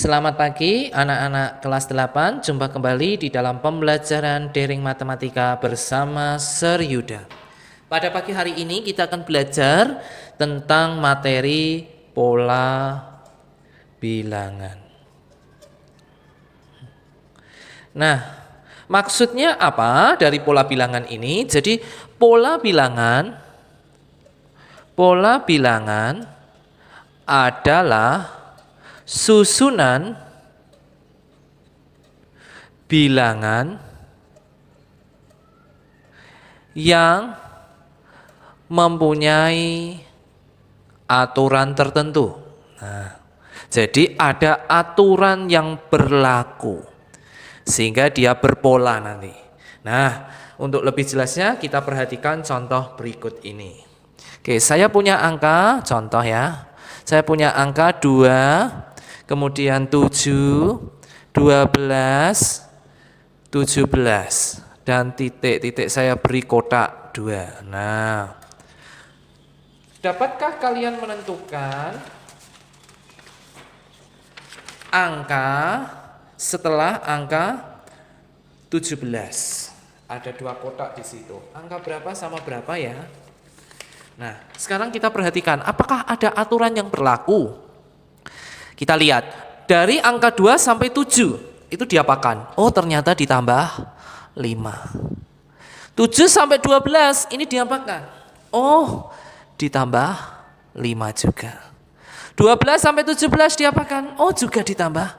Selamat pagi anak-anak kelas 8, jumpa kembali di dalam pembelajaran daring matematika bersama Sir Yuda. Pada pagi hari ini kita akan belajar tentang materi pola bilangan. Nah, maksudnya apa dari pola bilangan ini? Jadi pola bilangan adalah susunan bilangan yang mempunyai aturan tertentu. Nah, jadi ada aturan yang berlaku sehingga dia berpola nanti. Nah, untuk lebih jelasnya kita perhatikan contoh berikut ini. Oke, saya punya angka, contoh ya. Saya punya angka 2, kemudian 7, 12, 17, dan titik-titik saya beri kotak 2. Nah, dapatkah kalian menentukan angka setelah angka 17? Ada 2 kotak di situ. Angka berapa sama berapa ya? Nah, sekarang kita perhatikan apakah ada aturan yang berlaku. Kita lihat, dari angka 2 sampai 7 itu diapakan? Oh, ternyata ditambah 5. 7 sampai 12 ini diapakan? Oh, ditambah 5 juga. 12 sampai 17 diapakan? Oh, juga ditambah.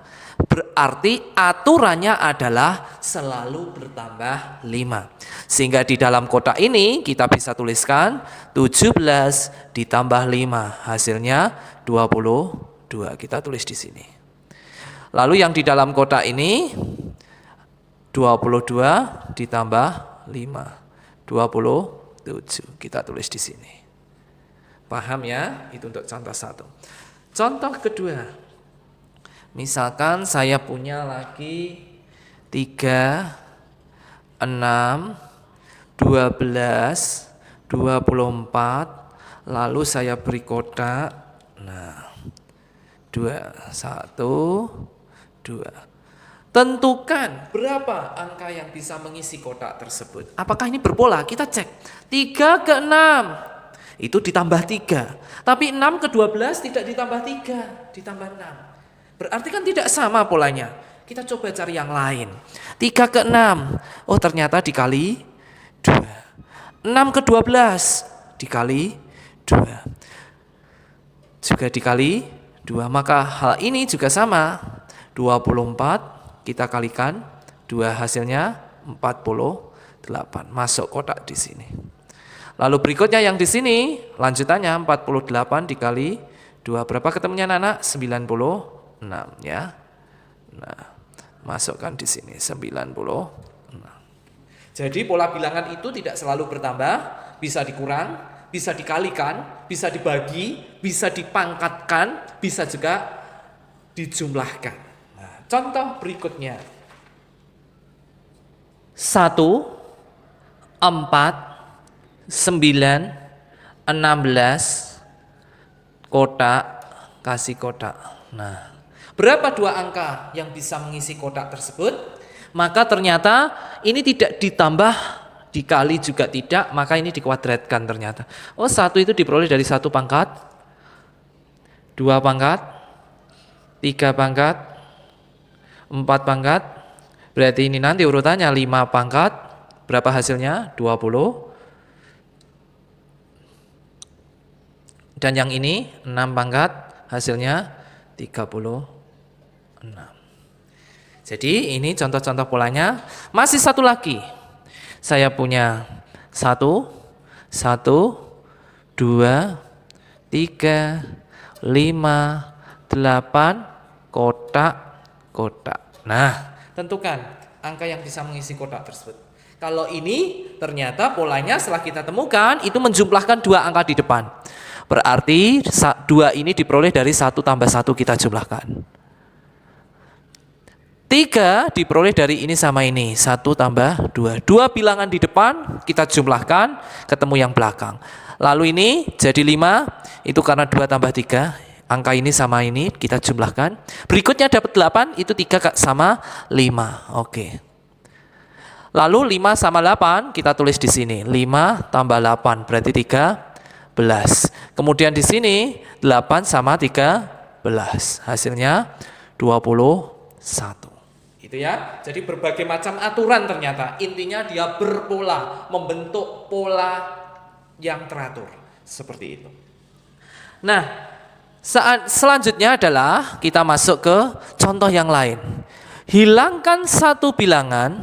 Berarti aturannya adalah selalu bertambah 5. Sehingga di dalam kotak ini kita bisa tuliskan 17 ditambah 5, hasilnya 22. Kita tulis di sini. Lalu yang di dalam kotak ini 22 ditambah 5, 27. Kita tulis di sini. Paham ya? Itu untuk contoh 1. Contoh kedua. Misalkan saya punya lagi 3, 6, 12, 24, lalu saya beri kotak. Nah, 2, 1, 2. Tentukan berapa angka yang bisa mengisi kotak tersebut. Apakah ini berpola? Kita cek. 3 ke 6 itu ditambah 3. Tapi 6 ke 12 tidak ditambah 3, ditambah 6. Berarti kan tidak sama polanya. Kita coba cari yang lain. 3 ke 6. Oh, ternyata dikali 2. 6 ke 12 dikali 2. Juga dikali 2, maka hal ini juga sama. 24 kita kalikan 2, hasilnya 48. Masuk kotak di sini. Lalu berikutnya yang di sini lanjutannya 48 dikali 2. Berapa ketemunya anak? 96 ya. Nah, masukkan di sini 96. Jadi pola bilangan itu tidak selalu bertambah, bisa dikurang, bisa dikalikan, bisa dibagi, bisa dipangkatkan, bisa juga dijumlahkan. Nah, contoh berikutnya. 1, 4, 9, 16, kotak, kasih kotak. Nah, berapa 2 angka yang bisa mengisi kotak tersebut? Maka ternyata ini tidak ditambah, dikali juga tidak, maka ini dikuadratkan ternyata. Oh, 1 itu diperoleh dari 1 pangkat, 2 pangkat, 3 pangkat, 4 pangkat. Berarti ini nanti urutannya 5 pangkat. Berapa hasilnya? 20. Dan yang ini 6 pangkat, hasilnya 36. Jadi ini contoh-contoh polanya. Masih satu lagi. Saya punya 1, 2, 3, 5, 8, kotak, kotak. Nah, tentukan angka yang bisa mengisi kotak tersebut. Kalau ini ternyata polanya setelah kita temukan itu menjumlahkan 2 angka di depan. Berarti 2 ini diperoleh dari 1 tambah 1 kita jumlahkan. 3 diperoleh dari ini sama ini, 1 tambah 2. 2 bilangan di depan kita jumlahkan, ketemu yang belakang. Lalu ini jadi 5, itu karena 2 tambah 3, Angka ini sama ini kita jumlahkan. Berikutnya dapat 8, itu 3 sama 5. Oke. Lalu 5 sama 8 kita tulis di sini. 5 tambah 8 berarti 13. Kemudian di sini 8 sama 13. Hasilnya 21. Itu ya. Jadi berbagai macam aturan ternyata. Intinya dia berpola, membentuk pola yang teratur. Seperti itu. Nah, saat selanjutnya adalah kita masuk ke contoh yang lain. Hilangkan satu bilangan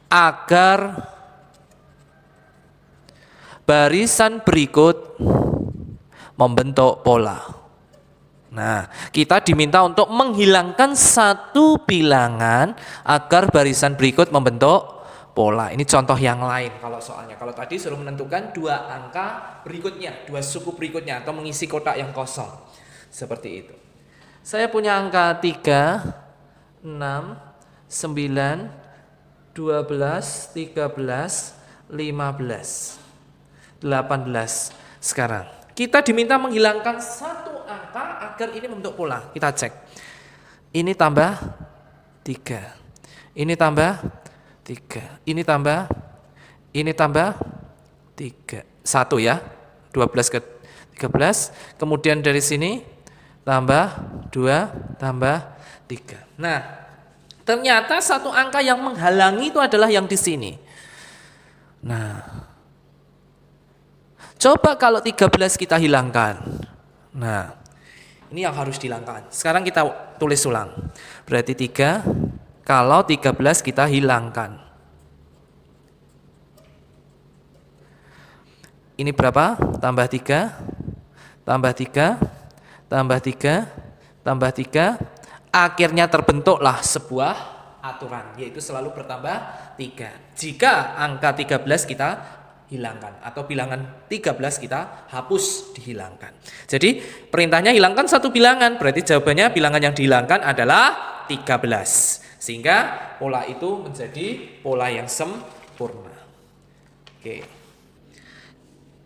agar barisan berikut membentuk pola. Nah, kita diminta untuk menghilangkan satu bilangan agar barisan berikut membentuk pola. Ini contoh yang lain kalau soalnya. Kalau tadi suruh menentukan 2 angka berikutnya, 2 suku berikutnya, atau mengisi kotak yang kosong. Seperti itu. Saya punya angka 3, 6, 9, 12, 13, 15, 18. Sekarang kita diminta menghilangkan satu angka agar ini membentuk pola. Kita cek. Ini tambah 3. Ini tambah 3. Ini tambah 3. 1 ya. 12 ke 13. Kemudian dari sini tambah 2 tambah 3. Nah, ternyata satu angka yang menghalangi itu adalah yang di sini. Nah, coba kalau 13 kita hilangkan. Nah, ini yang harus dihilangkan. Sekarang kita tulis ulang. Berarti 3 kalau 13 kita hilangkan. Ini berapa? Tambah 3, tambah 3, tambah 3, tambah 3. Akhirnya terbentuklah sebuah aturan, yaitu selalu bertambah 3. Jika angka 13 kita hilangkan, atau bilangan 13 kita hapus, dihilangkan. Jadi perintahnya hilangkan satu bilangan, berarti jawabannya bilangan yang dihilangkan adalah 13. Sehingga pola itu menjadi pola yang sempurna. Oke.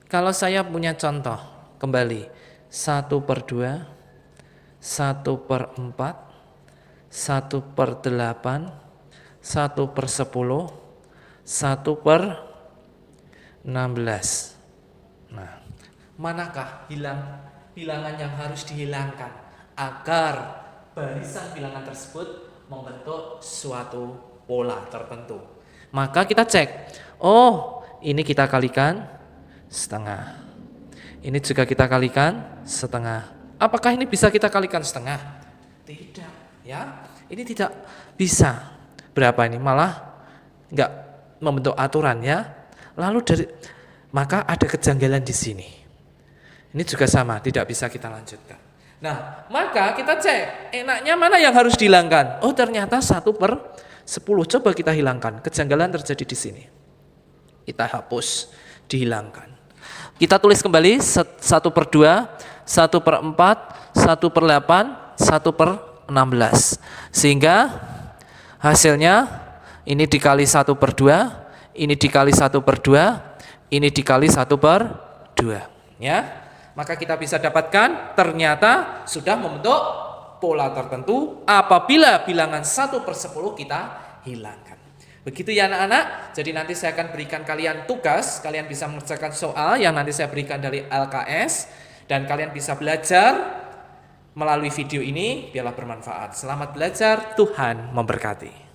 Kalau saya punya contoh, kembali 1/2, 1/4, 1/8, 1/10, 1/16. Nah, manakah bilangan yang harus dihilangkan agar barisan bilangan tersebut membentuk suatu pola tertentu? Maka kita cek. Oh, ini kita kalikan setengah. Ini juga kita kalikan setengah. Apakah ini bisa kita kalikan setengah? Tidak, ya. Ini tidak bisa. Berapa ini? Malah enggak membentuk aturan, ya. Lalu maka ada kejanggalan di sini. Ini juga sama, tidak bisa kita lanjutkan. Nah, maka kita cek, enaknya mana yang harus dihilangkan? Oh, ternyata 1/10. Coba kita hilangkan. Kejanggalan terjadi di sini. Kita hapus, dihilangkan. Kita tulis kembali 1/2, 1/4, 1/8, 1/16. Sehingga hasilnya ini dikali 1/2, ini dikali 1/2, ini dikali 1/2. Ya. Maka kita bisa dapatkan ternyata sudah membentuk pola tertentu apabila bilangan 1/10 kita hilangkan. Begitu ya anak-anak. Jadi nanti saya akan berikan kalian tugas, kalian bisa mengerjakan soal yang nanti saya berikan dari LKS, dan kalian bisa belajar melalui video ini, biarlah bermanfaat. Selamat belajar, Tuhan memberkati.